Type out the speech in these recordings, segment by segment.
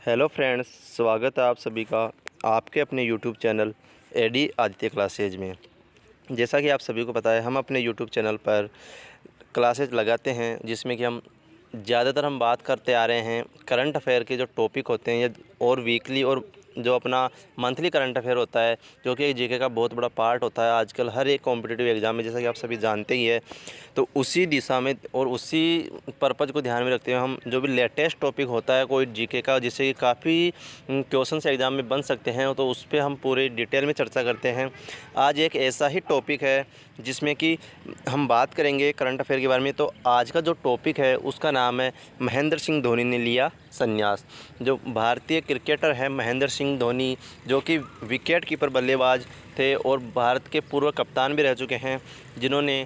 Hello friends, स्वागत है आप सभी का आपके अपने YouTube channel AD Aditya classes में। जैसा कि आप सभी को पता है, हम अपने यूट्यूब चैनल पर क्लासेज लगाते हैं जिसमें कि ज़्यादातर बात करते आ रहे हैं करंट अफेयर के जो टॉपिक होते हैं और वीकली और जो अपना मंथली करंट अफेयर होता है, जो कि जीके का बहुत बड़ा पार्ट होता है आजकल हर एक कॉम्पिटिटिव एग्ज़ाम में, जैसा कि आप सभी जानते ही है। तो उसी दिशा में और उसी पर्पज़ को ध्यान में रखते हुए हम जो भी लेटेस्ट टॉपिक होता है कोई जीके का, जिससे कि काफ़ी क्वेश्चंस एग्ज़ाम में बन सकते हैं, तो उस पर हम पूरे डिटेल में चर्चा करते हैं। आज एक ऐसा ही टॉपिक है जिसमें कि हम बात करेंगे करंट अफेयर के बारे में। तो आज का जो टॉपिक है उसका नाम है महेंद्र सिंह धोनी ने लिया संन्यास। जो भारतीय क्रिकेटर है महेंद्र सिंह धोनी, जो कि विकेट कीपर बल्लेबाज थे और भारत के पूर्व कप्तान भी रह चुके हैं, जिन्होंने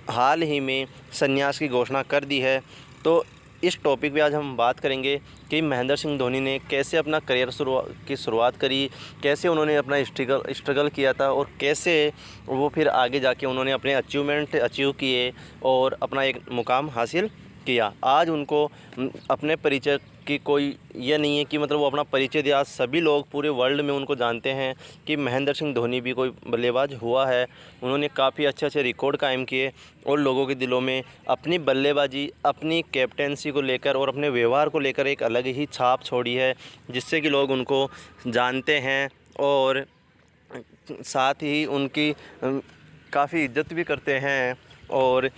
हाल ही में संन्यास की घोषणा कर दी है। तो इस टॉपिक पे आज हम बात करेंगे कि महेंद्र सिंह धोनी ने कैसे अपना करियर की शुरुआत करी, कैसे उन्होंने अपना स्ट्रगल किया था और कैसे वो फिर आगे जाके उन्होंने अपने अचीवमेंट अचीव किए और अपना एक मुकाम हासिल किया। आज उनको अपने परिचय की कोई ये नहीं है कि मतलब वो अपना परिचय दिया। सभी लोग पूरे वर्ल्ड में उनको जानते हैं कि महेंद्र सिंह धोनी भी कोई बल्लेबाज हुआ है। उन्होंने काफ़ी अच्छे रिकॉर्ड कायम किए और लोगों के दिलों में अपनी बल्लेबाजी, अपनी कैप्टेंसी को लेकर और अपने व्यवहार को लेकर एक अलग ही छाप छोड़ी है, जिससे कि लोग उनको जानते हैं और साथ ही उनकी काफ़ी इज्जत भी करते हैं। और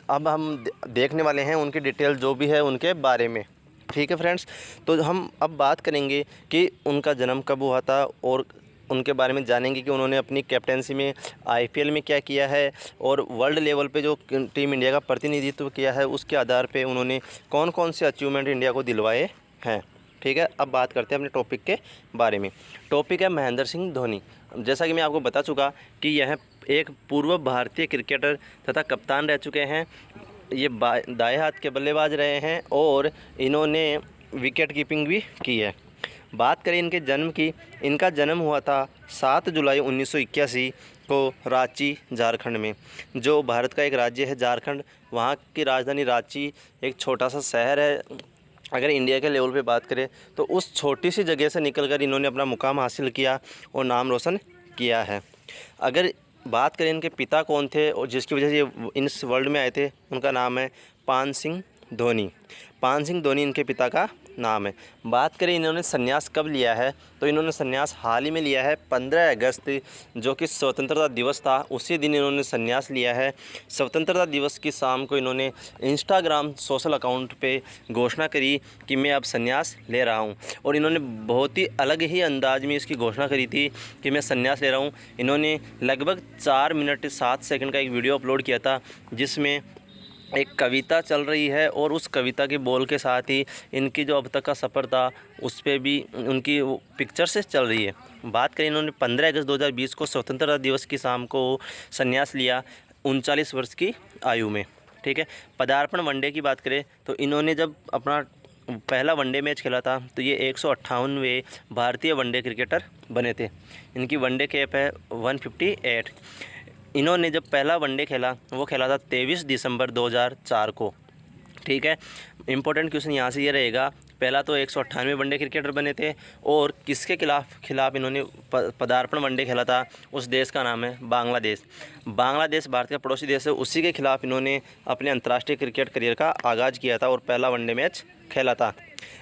अब हम देखने वाले हैं उनकी डिटेल जो भी है उनके बारे में। ठीक है फ्रेंड्स, तो हम अब बात करेंगे कि उनका जन्म कब हुआ था और उनके बारे में जानेंगे कि उन्होंने अपनी कैप्टेंसी में आईपीएल में क्या किया है और वर्ल्ड लेवल पे जो टीम इंडिया का प्रतिनिधित्व किया है उसके आधार पे उन्होंने कौन कौन से अचीवमेंट इंडिया को दिलवाए हैं। ठीक है, अब बात करते हैं अपने टॉपिक के बारे में। टॉपिक है महेंद्र सिंह धोनी। जैसा कि मैं आपको बता चुका कि यह एक पूर्व भारतीय क्रिकेटर तथा कप्तान रह चुके हैं। ये दाएं हाथ के बल्लेबाज रहे हैं और इन्होंने विकेट कीपिंग भी की है। बात करें इनके जन्म की, इनका जन्म हुआ था 7 जुलाई 1981 को रांची, झारखंड में। जो भारत का एक राज्य है झारखंड, वहाँ की राजधानी रांची एक छोटा सा शहर है। अगर इंडिया के लेवल पे बात करें तो उस छोटी सी जगह से निकलकर इन्होंने अपना मुकाम हासिल किया और नाम रोशन किया है। अगर बात करें इनके पिता कौन थे और जिसकी वजह से ये इस वर्ल्ड में आए थे, उनका नाम है पान सिंह धोनी। पान सिंह धोनी इनके पिता का नाम है। बात करें इन्होंने संन्यास कब लिया है, तो इन्होंने संन्यास हाल ही में लिया है 15 अगस्त, जो कि स्वतंत्रता दिवस था, उसी दिन इन्होंने संन्यास लिया है। स्वतंत्रता दिवस की शाम को इन्होंने इंस्टाग्राम सोशल अकाउंट पे घोषणा करी कि मैं अब संन्यास ले रहा हूँ। और इन्होंने बहुत ही अलग ही अंदाज में इसकी घोषणा करी थी कि मैं संन्यास ले रहा हूँ। इन्होंने लगभग 4 मिनट 7 सेकंड का एक वीडियो अपलोड किया था, जिसमें एक कविता चल रही है और उस कविता के बोल के साथ ही इनकी जो अब तक का सफ़र था उस पर भी उनकी पिक्चर से चल रही है। बात करें, इन्होंने 15 अगस्त 2020 को स्वतंत्रता दिवस की शाम को संन्यास लिया 39 वर्ष की आयु में। ठीक है, पदार्पण वनडे की बात करें तो इन्होंने जब अपना पहला वनडे मैच खेला था तो ये 158वें भारतीय वनडे क्रिकेटर बने थे। इनकी वनडे कैप है 158। इन्होंने जब पहला वनडे खेला वो खेला था 23 दिसंबर 2004 को। ठीक है, इंपॉर्टेंट क्वेश्चन यहाँ से ये रहेगा, पहला तो 198वें वनडे क्रिकेटर बने थे और किसके खिलाफ इन्होंने पदार्पण वनडे खेला था, उस देश का नाम है बांग्लादेश। बांग्लादेश भारत का पड़ोसी देश है, उसी के खिलाफ इन्होंने अपने अंतर्राष्ट्रीय क्रिकेट करियर का आगाज़ किया था और पहला वनडे मैच खेला था।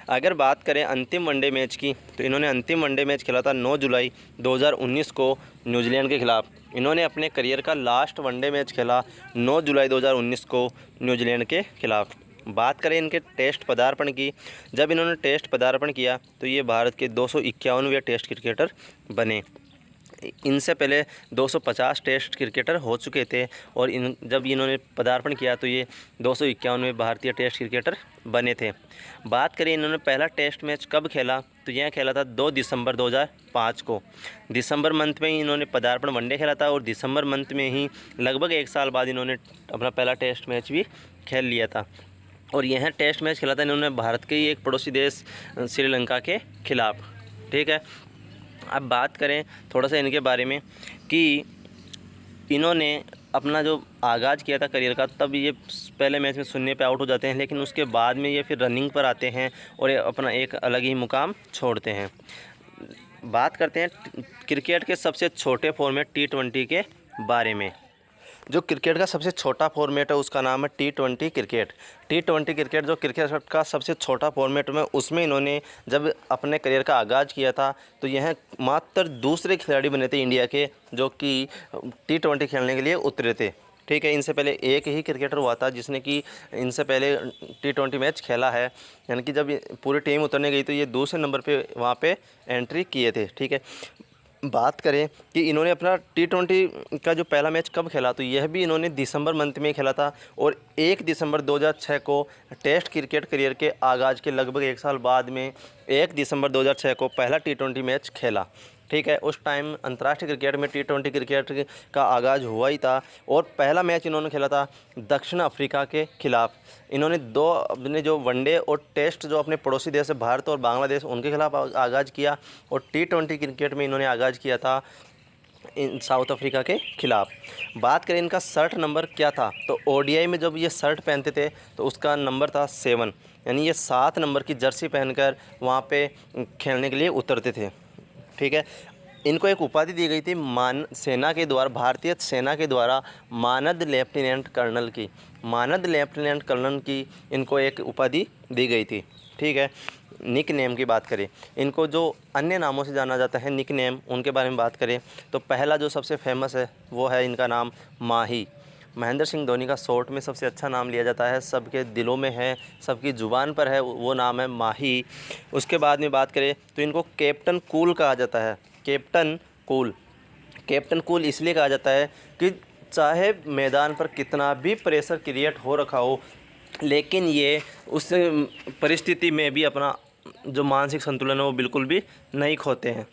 अगर बात करें अंतिम वनडे मैच की, तो इन्होंने अंतिम वनडे मैच खेला था 9 जुलाई 2019 को न्यूजीलैंड के खिलाफ। इन्होंने अपने करियर का लास्ट वनडे मैच खेला 9 जुलाई 2019 को न्यूजीलैंड के खिलाफ। बात करें इनके टेस्ट पदार्पण की, जब इन्होंने टेस्ट पदार्पण किया तो ये भारत के 251वें टेस्ट क्रिकेटर बने। इनसे पहले 250 टेस्ट क्रिकेटर हो चुके थे और जब इन्होंने पदार्पण किया तो ये 251वें भारतीय टेस्ट क्रिकेटर बने थे। बात करें इन्होंने पहला टेस्ट मैच कब खेला, तो यह खेला था 2 दिसंबर 2005 को। दिसंबर मंथ में ही इन्होंने पदार्पण वनडे खेला था और दिसंबर मंथ में ही लगभग 1 साल बाद इन्होंने अपना पहला टेस्ट मैच भी खेल लिया था। और यह टेस्ट मैच खेला था इन्होंने भारत के ही एक पड़ोसी देश श्रीलंका के खिलाफ। ठीक है, अब बात करें थोड़ा सा इनके बारे में कि इन्होंने अपना जो आगाज़ किया था करियर का, तब ये पहले मैच में शून्य पे आउट हो जाते हैं, लेकिन उसके बाद में ये फिर रनिंग पर आते हैं और ये अपना एक अलग ही मुकाम छोड़ते हैं। बात करते हैं क्रिकेट के सबसे छोटे फॉर्मेट T20 के बारे में। जो क्रिकेट का सबसे छोटा फॉर्मेट है उसका नाम है T20 क्रिकेट। T20 क्रिकेट जो क्रिकेट का सबसे छोटा फॉर्मेट में, उसमें इन्होंने जब अपने करियर का आगाज़ किया था तो यह मात्र दूसरे खिलाड़ी बने थे इंडिया के जो कि T20 खेलने के लिए उतरे थे। ठीक है, इनसे पहले एक ही क्रिकेटर हुआ था जिसने कि इनसे पहले T20 मैच खेला है, यानी कि जब पूरी टीम उतरने गई तो ये दूसरे नंबर पे वहाँ पे एंट्री किए थे। ठीक है, बात करें कि इन्होंने अपना T20 का जो पहला मैच कब खेला, तो यह भी इन्होंने दिसंबर मंथ में खेला था और 1 दिसंबर 2006 को टेस्ट क्रिकेट करियर के आगाज़ के लगभग 1 साल बाद में 1 दिसंबर 2006 को पहला T20 मैच खेला। ठीक है, उस टाइम अंतर्राष्ट्रीय क्रिकेट में T20 क्रिकेट का आगाज़ हुआ ही था और पहला मैच इन्होंने खेला था दक्षिण अफ्रीका के खिलाफ। इन्होंने दो अपने जो वनडे और टेस्ट जो अपने पड़ोसी देश है भारत और बांग्लादेश, उनके खिलाफ आगाज़ किया और T20 क्रिकेट में इन्होंने आगाज़ किया था साउथ अफ्रीका के खिलाफ। बात करें इनका शर्ट नंबर क्या था, तो ODI में जब ये शर्ट पहनते थे तो उसका नंबर था 7, यानी ये 7 नंबर की जर्सी पहनकर वहाँ पे खेलने के लिए उतरते थे। ठीक है, इनको एक उपाधि दी गई थी सेना के द्वारा, भारतीय सेना के द्वारा मानद लेफ्टिनेंट कर्नल की, मानद लेफ्टिनेंट कर्नल की इनको एक उपाधि दी गई थी। ठीक है, निक नेम की बात करें, इनको जो अन्य नामों से जाना जाता है निक नेम, उनके बारे में बात करें तो पहला जो सबसे फेमस है वो है इनका नाम माही। महेंद्र सिंह धोनी का शॉर्ट में सबसे अच्छा नाम लिया जाता है, सबके दिलों में है, सबकी ज़ुबान पर है, वो नाम है माही। उसके बाद में बात करें तो इनको कैप्टन कूल कहा जाता है। कैप्टन कूल, कैप्टन कूल इसलिए कहा जाता है कि चाहे मैदान पर कितना भी प्रेशर क्रिएट हो रखा हो, लेकिन ये उस परिस्थिति में भी अपना जो मानसिक संतुलन है वो बिल्कुल भी नहीं खोते हैं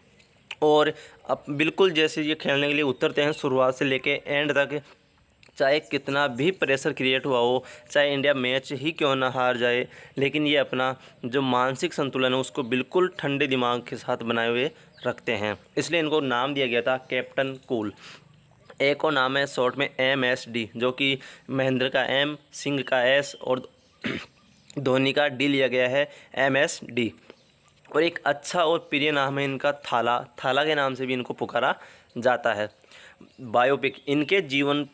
और अब बिल्कुल जैसे ये खेलने के लिए उतरते हैं शुरुआत से लेके एंड तक, चाहे कितना भी प्रेशर क्रिएट हुआ हो, चाहे इंडिया मैच ही क्यों ना हार जाए, लेकिन ये अपना जो मानसिक संतुलन है उसको बिल्कुल ठंडे दिमाग के साथ बनाए हुए रखते हैं, इसलिए इनको नाम दिया गया था कैप्टन कूल। एक और नाम है शॉर्ट में MSD, जो कि महेंद्र का M, सिंह का S और धोनी का D लिया गया है MSD। और एक अच्छा और प्रिय नाम है इनका थाला, थाला के नाम से भी इनको पुकारा जाता है। बायोपिक, इनके जीवन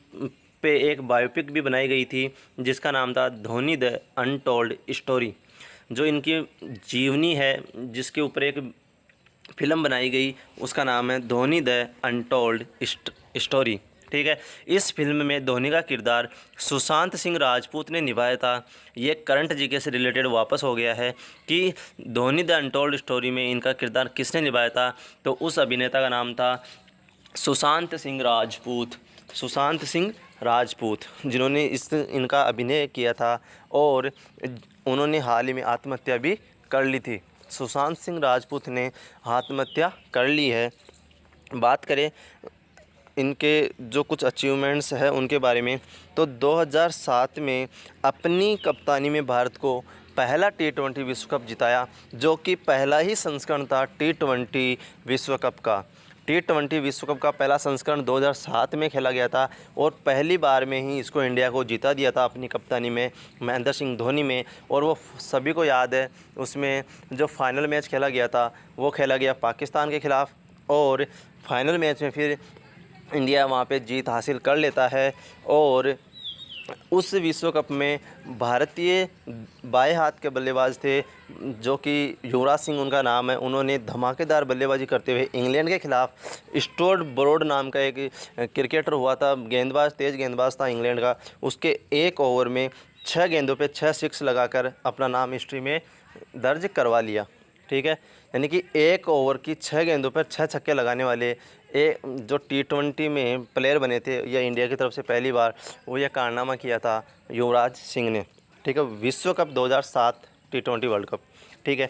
पे एक बायोपिक भी बनाई गई थी जिसका नाम था धोनी द अनटोल्ड स्टोरी। जो इनकी जीवनी है जिसके ऊपर एक फिल्म बनाई गई उसका नाम है धोनी द अनटोल्ड स्टोरी। ठीक है, इस फिल्म में धोनी का किरदार सुशांत सिंह राजपूत ने निभाया था। ये करंट जीके से रिलेटेड वापस हो गया है कि धोनी द अनटोल्ड स्टोरी में इनका किरदार किसने निभाया था, तो उस अभिनेता का नाम था सुशांत सिंह राजपूत। सुशांत सिंह राजपूत जिन्होंने इनका अभिनय किया था और उन्होंने हाल ही में आत्महत्या भी कर ली थी। सुशांत सिंह राजपूत ने आत्महत्या कर ली है। बात करें इनके जो कुछ अचीवमेंट्स हैं उनके बारे में, तो 2007 में अपनी कप्तानी में भारत को पहला T20 विश्व कप जिताया, जो कि पहला ही संस्करण था T20 विश्व कप का। T20 विश्व कप का पहला संस्करण 2007 में खेला गया था और पहली बार में ही इसको इंडिया को जीता दिया था अपनी कप्तानी में महेंद्र सिंह धोनी में। और वो सभी को याद है, उसमें जो फाइनल मैच खेला गया था वो खेला गया पाकिस्तान के ख़िलाफ़ और फाइनल मैच में फिर इंडिया वहाँ पे जीत हासिल कर लेता है। और उस विश्व कप में भारतीय बाएं हाथ के बल्लेबाज थे जो कि युवराज सिंह उनका नाम है। उन्होंने धमाकेदार बल्लेबाजी करते हुए इंग्लैंड के खिलाफ स्टुअर्ट ब्रॉड नाम का एक क्रिकेटर हुआ था, गेंदबाज, तेज़ गेंदबाज था इंग्लैंड का। उसके एक ओवर में 6 गेंदों पे 6 सिक्स लगाकर अपना नाम हिस्ट्री में दर्ज करवा लिया। ठीक है, यानी कि एक ओवर की 6 गेंदों पर 6 छक्के लगाने वाले जो T20 में प्लेयर बने थे या इंडिया की तरफ से पहली बार, वो यह कारनामा किया था युवराज सिंह ने। ठीक है, विश्व कप 2007 T20 वर्ल्ड कप। ठीक है,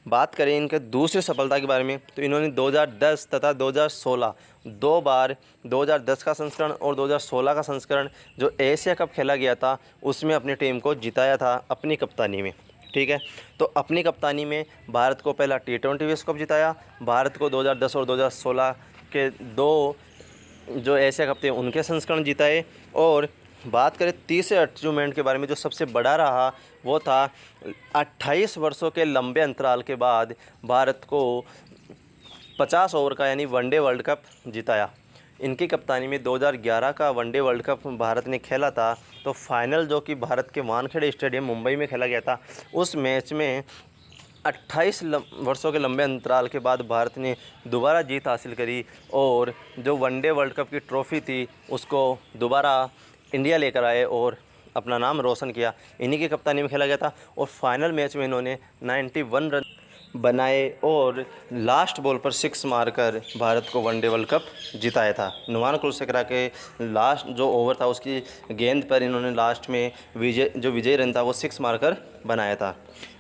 बात करें इनके दूसरी सफलता के बारे में, तो इन्होंने 2010 तथा 2016 दो बार 2010 का संस्करण और 2016 का संस्करण जो एशिया कप खेला गया था उसमें अपनी टीम को जिताया था अपनी कप्तानी में। ठीक है, तो अपनी कप्तानी में भारत को पहला T20 विश्व कप जिताया। भारत को 2010 और 2016 के 2 जो एशिया कप थे उनके संस्करण जिताए। और बात करें तीसरे अचीवमेंट के बारे में जो सबसे बड़ा रहा, वो था 28 वर्षों के लंबे अंतराल के बाद भारत को 50 ओवर का यानी वनडे वर्ल्ड कप जिताया। इनकी कप्तानी में 2011 का वनडे वर्ल्ड कप भारत ने खेला था। तो फाइनल जो कि भारत के वानखेड़े स्टेडियम मुंबई में खेला गया था, उस मैच में 28 वर्षों के लंबे अंतराल के बाद भारत ने दोबारा जीत हासिल करी और जो वनडे वर्ल्ड कप की ट्रॉफ़ी थी उसको दोबारा इंडिया लेकर आए और अपना नाम रोशन किया। इन्हीं की कप्तानी में खेला गया था और फाइनल मैच में इन्होंने 91 रन बनाए और लास्ट बॉल पर 6 मारकर भारत को वनडे वर्ल्ड कप जिताया था। नुमान कुलशेखरा के लास्ट जो ओवर था उसकी गेंद पर इन्होंने लास्ट में विजय रन था वो 6 मारकर बनाया था।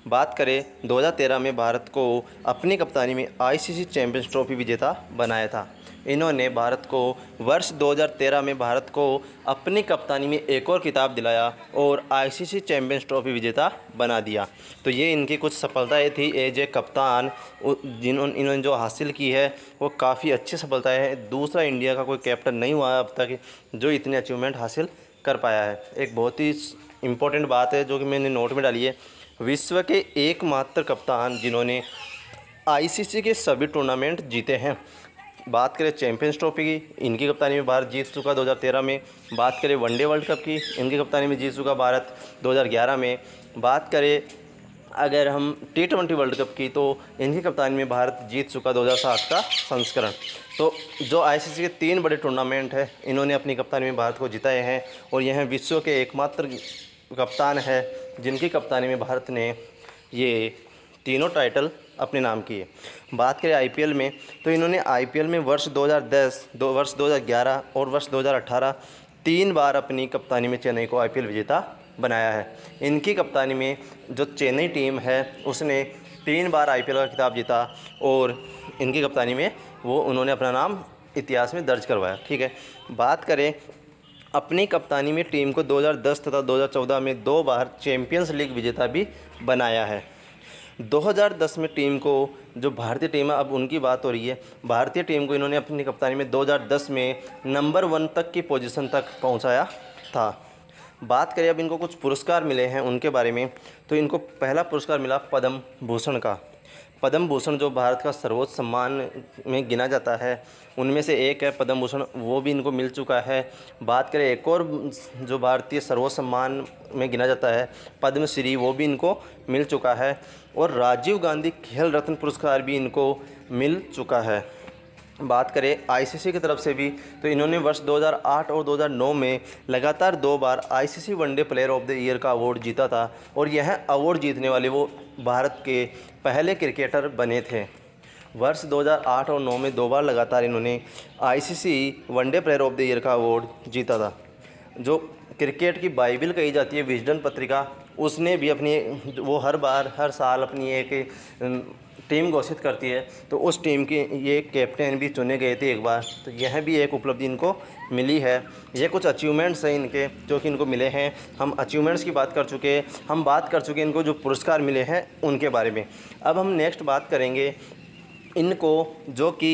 बात करें 2013 में भारत को अपनी कप्तानी में आईसीसी चैंपियंस ट्रॉफी विजेता बनाया था। इन्होंने भारत को वर्ष 2013 में भारत को अपनी कप्तानी में एक और खिताब दिलाया और आईसीसी चैंपियंस ट्रॉफी विजेता बना दिया। तो ये इनकी कुछ सफलताएं थी एज ए कप्तान इन्होंने जो हासिल की है वो काफ़ी अच्छी सफलताएं हैं। दूसरा इंडिया का कोई कैप्टन नहीं हुआ है अब तक जो इतने अचीवमेंट हासिल कर पाया है। एक बहुत ही इम्पोर्टेंट बात है जो कि मैंने नोट में डाली है, विश्व के एकमात्र कप्तान जिन्होंने आईसीसी के सभी टूर्नामेंट जीते हैं। बात करें चैंपियंस ट्रॉफी की, इनकी कप्तानी में भारत जीत चुका 2013 में। बात करें वनडे वर्ल्ड कप की, इनकी कप्तानी में जीत चुका भारत 2011 में। बात करें अगर हम T20 वर्ल्ड कप की तो इनकी कप्तानी में भारत जीत चुका 2007 का संस्करण। तो जो आईसीसी के 3 बड़े टूर्नामेंट हैं इन्होंने अपनी कप्तानी में भारत को जिताए हैं और यह विश्व के एकमात्र कप्तान है जिनकी कप्तानी में भारत ने ये तीनों टाइटल अपने नाम किए। बात करें आईपीएल में तो इन्होंने आईपीएल में वर्ष 2010, वर्ष 2011 और वर्ष 2018 3 बार अपनी कप्तानी में चेन्नई को आईपीएल विजेता बनाया है। इनकी कप्तानी में जो चेन्नई टीम है उसने 3 बार आईपीएल का खिताब जीता और इनकी कप्तानी में वो उन्होंने अपना नाम इतिहास में दर्ज करवाया। ठीक है, बात करें अपनी कप्तानी में टीम को 2010 तथा 2014 में 2 बार चैंपियंस लीग विजेता भी बनाया है। 2010 में टीम को जो भारतीय टीम है अब उनकी बात हो रही है, भारतीय टीम को इन्होंने अपनी कप्तानी में 2010 में नंबर 1 तक की पोजीशन तक पहुंचाया था। बात करें अब इनको कुछ पुरस्कार मिले हैं उनके बारे में तो इनको पहला पुरस्कार मिला पद्म भूषण का। पद्म भूषण जो भारत का सर्वोच्च सम्मान में गिना जाता है उनमें से एक है पद्म भूषण, वो भी इनको मिल चुका है। बात करें एक और जो भारतीय सर्वोच्च सम्मान में गिना जाता है पद्मश्री, वो भी इनको मिल चुका है और राजीव गांधी खेल रत्न पुरस्कार भी इनको मिल चुका है। बात करें आईसीसी की तरफ से भी तो इन्होंने वर्ष 2008 और 2009 में लगातार 2 बार ICC one day player of the year का अवार्ड जीता था और यह अवार्ड जीतने वाले वो भारत के पहले क्रिकेटर बने थे। वर्ष 2008 और 2009 में 2 बार लगातार इन्होंने ICC one day player of the year का अवार्ड जीता था। जो क्रिकेट की बाइबिल कही जाती है विजडन पत्रिका, उसने भी अपनी वो हर साल अपनी एक टीम घोषित करती है तो उस टीम के ये कैप्टन भी चुने गए थे एक बार। तो यह भी एक उपलब्धि इनको मिली है। ये कुछ अचीवमेंट्स हैं इनके जो कि इनको मिले हैं। हम अचीवमेंट्स की बात कर चुके, हम बात कर चुके इनको जो पुरस्कार मिले हैं उनके बारे में। अब हम नेक्स्ट बात करेंगे इनको जो कि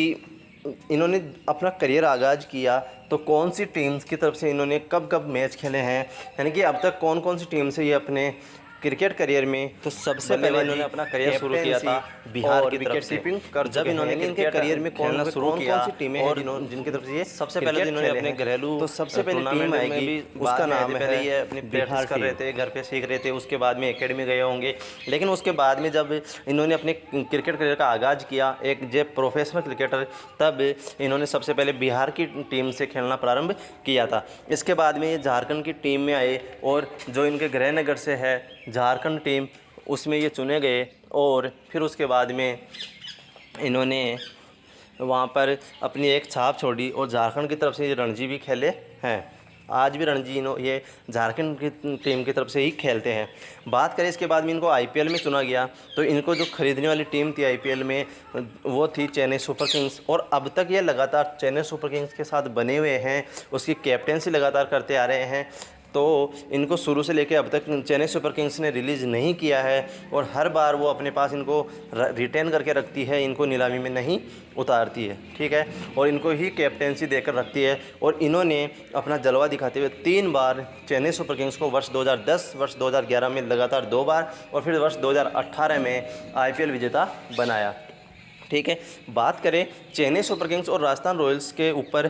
इन्होंने अपना करियर आगाज़ किया तो कौन सी टीम्स की तरफ से इन्होंने कब कब मैच खेले हैं, यानी कि अब तक कौन कौन सी टीम से ये अपने क्रिकेट करियर में। तो सबसे पहले इन्होंने अपना करियर शुरू किया था बिहार की विकेट कीपिंग कर जब इन्होंने इनके करियर में खेलना शुरू किया सी टीमें और जिनकी तरफ से ये सबसे पहले इन्होंने अपने घरेलू तो सबसे पहले टीम आएगी उसका नाम पहले ये अपने प्रैक्टिस कर रहे थे, घर पे सीख रहे थे, उसके बाद में एकेडमी गए होंगे। लेकिन उसके बाद में जब इन्होंने अपने क्रिकेट करियर का आगाज़ किया एक जो प्रोफेशनल क्रिकेटर, तब इन्होंने सबसे पहले बिहार की टीम से खेलना प्रारंभ किया था। इसके बाद में ये झारखंड की टीम में आए और जो इनके गृहनगर से है झारखंड टीम उसमें ये चुने गए और फिर उसके बाद में इन्होंने वहाँ पर अपनी एक छाप छोड़ी और झारखंड की तरफ से ये रणजी भी खेले हैं। आज भी रणजी ये झारखंड की टीम की तरफ से ही खेलते हैं। बात करें इसके बाद में इनको आईपीएल में चुना गया तो इनको जो खरीदने वाली टीम थी आईपीएल में वो थी चेन्नई सुपर किंग्स और अब तक ये लगातार चेन्नई सुपर किंग्स के साथ बने हुए हैं, उसकी कैप्टेंसी लगातार करते आ रहे हैं। तो इनको शुरू से लेकर अब तक चेन्नई सुपर किंग्स ने रिलीज़ नहीं किया है और हर बार वो अपने पास इनको रिटेन करके रखती है, इनको नीलामी में नहीं उतारती है, ठीक है, और इनको ही कैप्टेंसी देकर रखती है। और इन्होंने अपना जलवा दिखाते हुए 3 बार चेन्नई सुपर किंग्स को वर्ष 2010, वर्ष 2011 में लगातार 2 बार और फिर वर्ष 2018 में IPL विजेता बनाया, ठीक है। बात करें चेन्नई सुपर किंग्स और राजस्थान रॉयल्स के ऊपर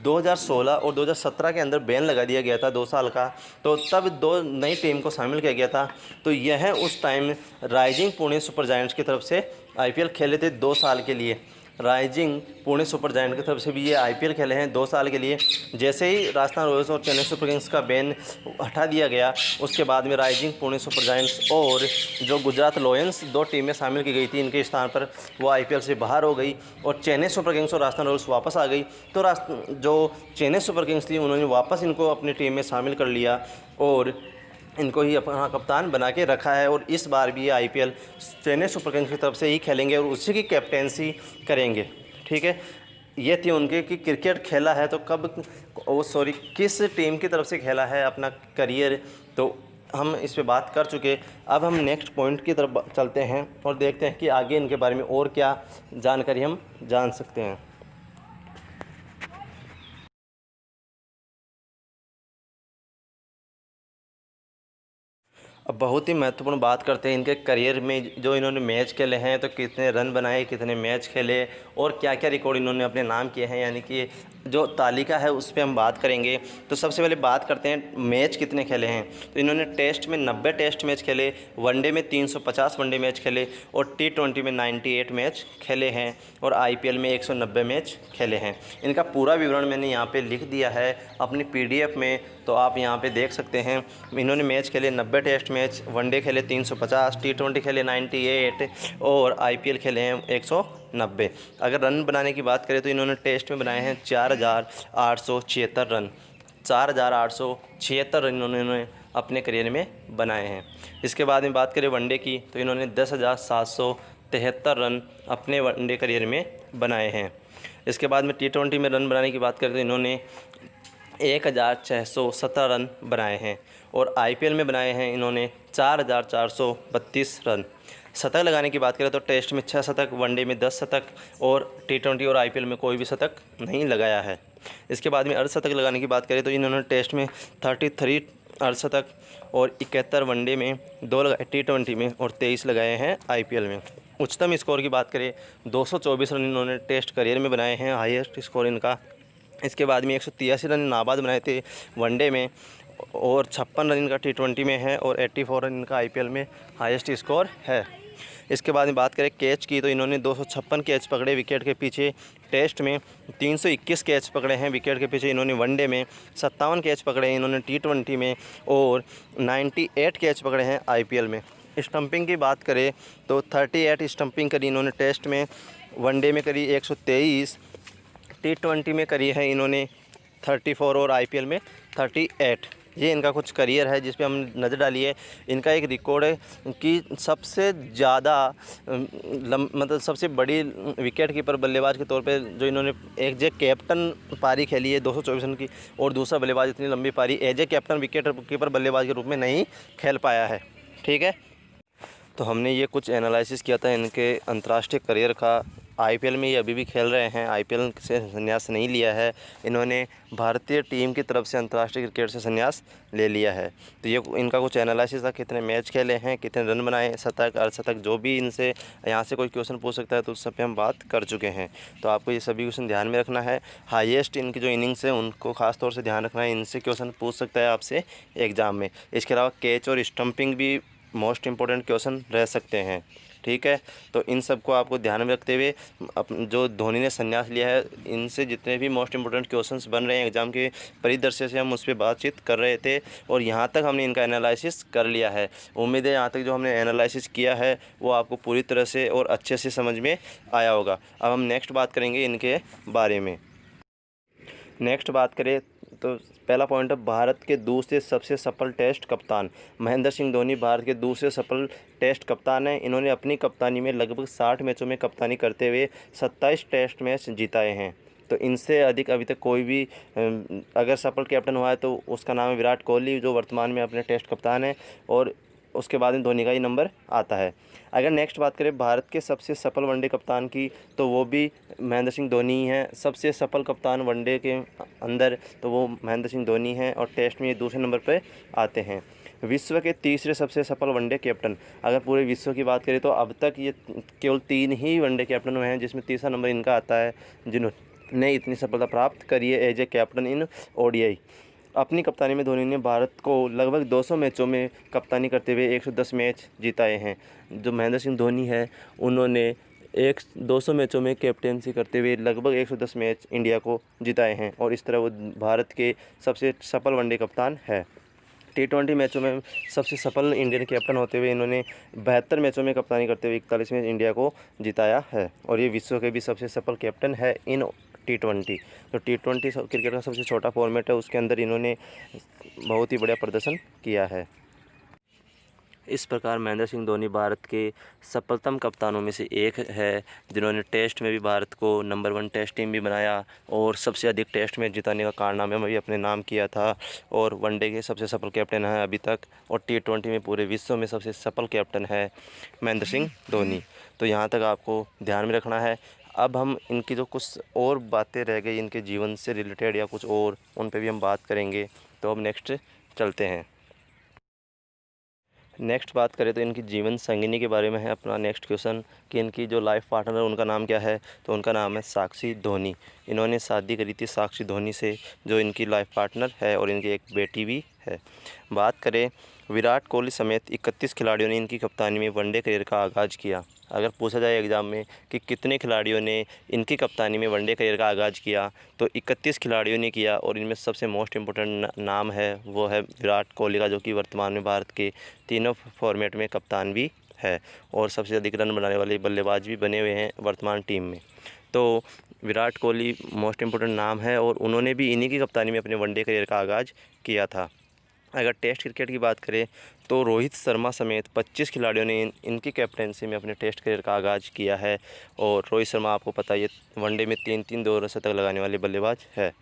2016 और 2017 के अंदर बैन लगा दिया गया था 2 साल का, तो तब 2 नई टीम को शामिल किया गया था। तो यह उस time rising Pune super giants की तरफ से IPL खेले थे 2 साल के लिए। राइजिंग पुणे सुपर जायंट की तरफ से भी ये IPL खेले हैं 2 साल के लिए। जैसे ही राजस्थान रॉयल्स और चेन्नई सुपर किंग्स का बैन हटा दिया गया, उसके बाद में राइजिंग पुणे सुपर जायंट्स और जो गुजरात लायंस 2 टीमें शामिल की गई थी, इनके स्थान पर वो IPL से बाहर हो गई और चेन्नई सुपर किंग्स और राजस्थान रॉयल्स वापस आ गई। तो जो चेन्नई सुपर किंग्स थी उन्होंने वापस इनको अपनी टीम में शामिल कर लिया और इनको ही अपना कप्तान बना के रखा है। और इस बार भी ये IPL चेन्नई सुपर किंग्स की तरफ से ही खेलेंगे और उसी की कैप्टेंसी करेंगे, ठीक है। ये थी उनके कि क्रिकेट खेला है तो किस टीम की तरफ से खेला है अपना करियर, तो हम इस पे बात कर चुके। अब हम नेक्स्ट पॉइंट की तरफ चलते हैं और देखते हैं कि आगे इनके बारे में और क्या जानकारी हम जान सकते हैं। अब बहुत ही महत्वपूर्ण बात करते हैं इनके करियर में, जो इन्होंने मैच खेले हैं, तो कितने रन बनाए, कितने मैच खेले और क्या क्या रिकॉर्ड इन्होंने अपने नाम किए हैं, यानी कि जो तालिका है उस पर हम बात करेंगे। तो सबसे पहले बात करते हैं मैच कितने खेले हैं। तो इन्होंने टेस्ट में 90 टेस्ट मैच खेले, वनडे में 350 वनडे मैच खेले और T20 में 98 मैच खेले हैं और IPL में 190 मैच खेले हैं। इनका पूरा विवरण मैंने यहाँ पे लिख दिया है अपनी PDF में, तो आप यहाँ पे देख सकते हैं। इन्होंने मैच खेले 90 टेस्ट मैच, वनडे खेले 350, T20 खेले 98 और IPL खेले हैं 190। अगर रन बनाने की बात करें तो इन्होंने टेस्ट में बनाए हैं 4876 रन। 4876 रन इन्होंने अपने करियर में बनाए हैं। इसके बाद में बात करें वनडे की, तो इन्होंने 10,773 रन अपने वनडे करियर में बनाए हैं। इसके बाद में T20 में रन बनाने की बात करें तो इन्होंने 1617 रन बनाए हैं और IPL में बनाए हैं इन्होंने 4432 रन। शतक लगाने की बात करें तो टेस्ट में 6 शतक, वनडे में 10 शतक और T20 और IPL में कोई भी शतक नहीं लगाया है। इसके बाद में अर्धशतक लगाने की बात करें तो इन्होंने टेस्ट में 33 अर्धशतक और 71 वनडे में 2 लगाए T20 में और 23 लगाए हैं IPL में। उच्चतम स्कोर की बात करें 224 रन इन्होंने टेस्ट करियर में बनाए हैं, हाईएस्ट स्कोर इनका। इसके बाद में 183 रन नाबाद बनाए थे वनडे में और 56 रन इनका T20 में है और 84 रन इनका IPL में हाईएस्ट स्कोर है। इसके बाद में बात करें कैच की, तो इन्होंने 256 कैच पकड़े विकेट के पीछे। टेस्ट में 321 कैच पकड़े हैं विकेट के पीछे इन्होंने वनडे में, 57 कैच पकड़े हैं इन्होंने T20 में और 98 कैच पकड़े हैं IPL में। स्टंपिंग की बात करें तो 38 स्टंपिंग करी इन्होंने टेस्ट में, वनडे में करी 123, T20 में करी है इन्होंने 34 और IPL में 38। ये इनका कुछ करियर है जिस पे हम नज़र डालिए। इनका एक रिकॉर्ड है कि सबसे ज़्यादा मतलब सबसे बड़ी विकेट कीपर बल्लेबाज के तौर पे जो इन्होंने एज ए कैप्टन पारी खेली है 224 रन की, और दूसरा बल्लेबाज इतनी लंबी पारी as a captain wicket keeper बल्लेबाज के रूप में नहीं खेल पाया है, ठीक है। तो हमने ये कुछ एनालिसिस किया था इनके अंतर्राष्ट्रीय करियर का। IPL में ये अभी भी खेल रहे हैं, IPL से संन्यास नहीं लिया है इन्होंने, भारतीय टीम की तरफ से अंतर्राष्ट्रीय क्रिकेट से संन्यास ले लिया है। तो ये इनका कुछ एनालिसिस था, कितने मैच खेले हैं, कितने रन बनाए, शतक अर्धशतक, जो भी इनसे यहाँ से कोई क्वेश्चन पूछ सकता है तो उस सब पे हम बात कर चुके हैं। तो आपको ये सभी क्वेश्चन ध्यान में रखना है। हाईएस्ट इनकी जो इनिंग्स है उनको खास तौर से ध्यान रखना है, इनसे क्वेश्चन पूछ सकता है आपसे एग्ज़ाम में। इसके अलावा कैच और स्टंपिंग भी मोस्ट इंपॉर्टेंट क्वेश्चन रह सकते हैं, ठीक है। तो इन सब को आपको ध्यान में रखते हुए जो धोनी ने संन्यास लिया है, इनसे जितने भी मोस्ट इंपॉर्टेंट क्वेश्चंस बन रहे हैं एग्ज़ाम के परिदृश्य से हम उस पर बातचीत कर रहे थे और यहाँ तक हमने इनका एनालिसिस कर लिया है। उम्मीद है यहाँ तक जो हमने एनालिसिस किया है वो आपको पूरी तरह से और अच्छे से समझ में आया होगा। अब हम नेक्स्ट बात करेंगे इनके बारे में। नेक्स्ट बात करें तो पहला पॉइंट है भारत के दूसरे सबसे सफल टेस्ट कप्तान। महेंद्र सिंह धोनी भारत के दूसरे सफल टेस्ट कप्तान हैं। इन्होंने अपनी कप्तानी में लगभग 60 मैचों में कप्तानी करते हुए 27 टेस्ट मैच जिताए हैं, तो इनसे अधिक अभी तक कोई भी अगर सफल कैप्टन हुआ है तो उसका नाम है विराट कोहली, जो वर्तमान में अपने टेस्ट कप्तान है, और उसके बाद में धोनी का ही नंबर आता है। अगर नेक्स्ट बात करें भारत के सबसे सफल वनडे कप्तान की, तो वो भी महेंद्र सिंह धोनी ही हैं। सबसे सफल कप्तान वनडे के अंदर तो वो महेंद्र सिंह धोनी हैं, और टेस्ट में ये दूसरे नंबर पर आते हैं। विश्व के तीसरे सबसे सफल वनडे कैप्टन, अगर पूरे विश्व की बात करें तो अब तक ये केवल 3 ही वनडे कैप्टन हुए हैं, जिसमें तीसरा नंबर इनका आता है, जिन्होंने इतनी सफलता प्राप्त करी है as a captain in ODI. अपनी कप्तानी में धोनी ने भारत को लगभग 200 मैचों में कप्तानी करते हुए 110 मैच जिताए हैं। जो महेंद्र सिंह धोनी है, उन्होंने 200 मैचों में कैप्टेंसी करते हुए लगभग 110 मैच इंडिया को जिताए हैं, और इस तरह वो भारत के सबसे सफल वनडे कप्तान है। T20 मैचों में सबसे सफल इंडियन कैप्टन होते हुए इन्होंने 72 मैचों में कप्तानी करते हुए 41 मैच इंडिया को जिताया है, और ये विश्व के भी सबसे सफल कैप्टन है इन T20। तो T20 क्रिकेट का सबसे छोटा फॉर्मेट है, उसके अंदर इन्होंने बहुत ही बढ़िया प्रदर्शन किया है। इस प्रकार महेंद्र सिंह धोनी भारत के सफलतम कप्तानों में से एक है, जिन्होंने टेस्ट में भी भारत को नंबर 1 टेस्ट टीम भी बनाया, और सबसे अधिक टेस्ट मैच जिताने का कारनामा भी अपने नाम किया था, और वनडे के सबसे सफल कैप्टन हैं अभी तक, और T20 में पूरे विश्व में सबसे सफल कैप्टन है महेंद्र सिंह धोनी। तो यहाँ तक आपको ध्यान में रखना है। अब हम इनकी जो कुछ और बातें रह गई इनके जीवन से रिलेटेड या कुछ और, उन पे भी हम बात करेंगे। तो अब नेक्स्ट चलते हैं। नेक्स्ट बात करें तो इनकी जीवन संगिनी के बारे में है अपना नेक्स्ट क्वेश्चन, कि इनकी जो लाइफ पार्टनर है उनका नाम क्या है। तो उनका नाम है साक्षी धोनी। इन्होंने शादी करी थी साक्षी धोनी से, जो इनकी लाइफ पार्टनर है, और इनकी एक बेटी भी है। बात करें विराट कोहली समेत 31 खिलाड़ियों ने इनकी कप्तानी में वनडे करियर का आगाज़ किया। अगर पूछा जाए एग्ज़ाम में कि कितने खिलाड़ियों ने इनकी कप्तानी में वनडे करियर का आगाज़ किया, तो 31 खिलाड़ियों ने किया, और इनमें सबसे मोस्ट इम्पोर्टेंट नाम है वो है विराट कोहली का, जो कि वर्तमान में भारत के तीनों फॉर्मेट में कप्तान भी है, और सबसे अधिक रन बनाने वाले बल्लेबाज भी बने हुए हैं वर्तमान टीम में। तो विराट कोहली मोस्ट इम्पोर्टेंट नाम है, और उन्होंने भी इन्हीं की कप्तानी में अपने वनडे करियर का आगाज़ किया था। अगर टेस्ट क्रिकेट की बात करें तो रोहित शर्मा समेत 25 खिलाड़ियों ने इनकी कैप्टेंसी में अपने टेस्ट करियर का आगाज़ किया है, और रोहित शर्मा आपको पता है वनडे में 3-3 दोहरे शतक लगाने वाले बल्लेबाज है,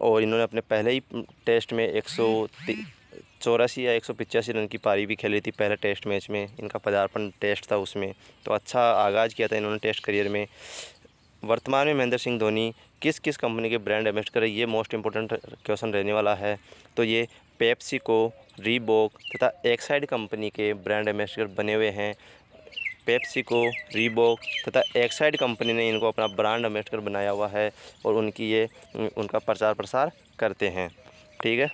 और इन्होंने अपने पहले ही टेस्ट में 184 या 185 रन की पारी भी खेली थी। पहले टेस्ट मैच में इनका पदार्पण टेस्ट था उसमें, तो अच्छा आगाज़ किया था इन्होंने टेस्ट करियर में। वर्तमान में महेंद्र सिंह धोनी किस किस कंपनी के ब्रांड एम्बेसडर है, ये मोस्ट इम्पोर्टेंट क्वेश्चन रहने वाला है। तो ये पेप्सिको, रीबॉक तथा एक्साइड कंपनी के ब्रांड एम्बेसडर बने हुए हैं। पेप्सिको, रीबॉक तथा एक्साइड कंपनी ने इनको अपना ब्रांड एम्बेसडर बनाया हुआ है, और उनका प्रचार प्रसार करते हैं। ठीक है।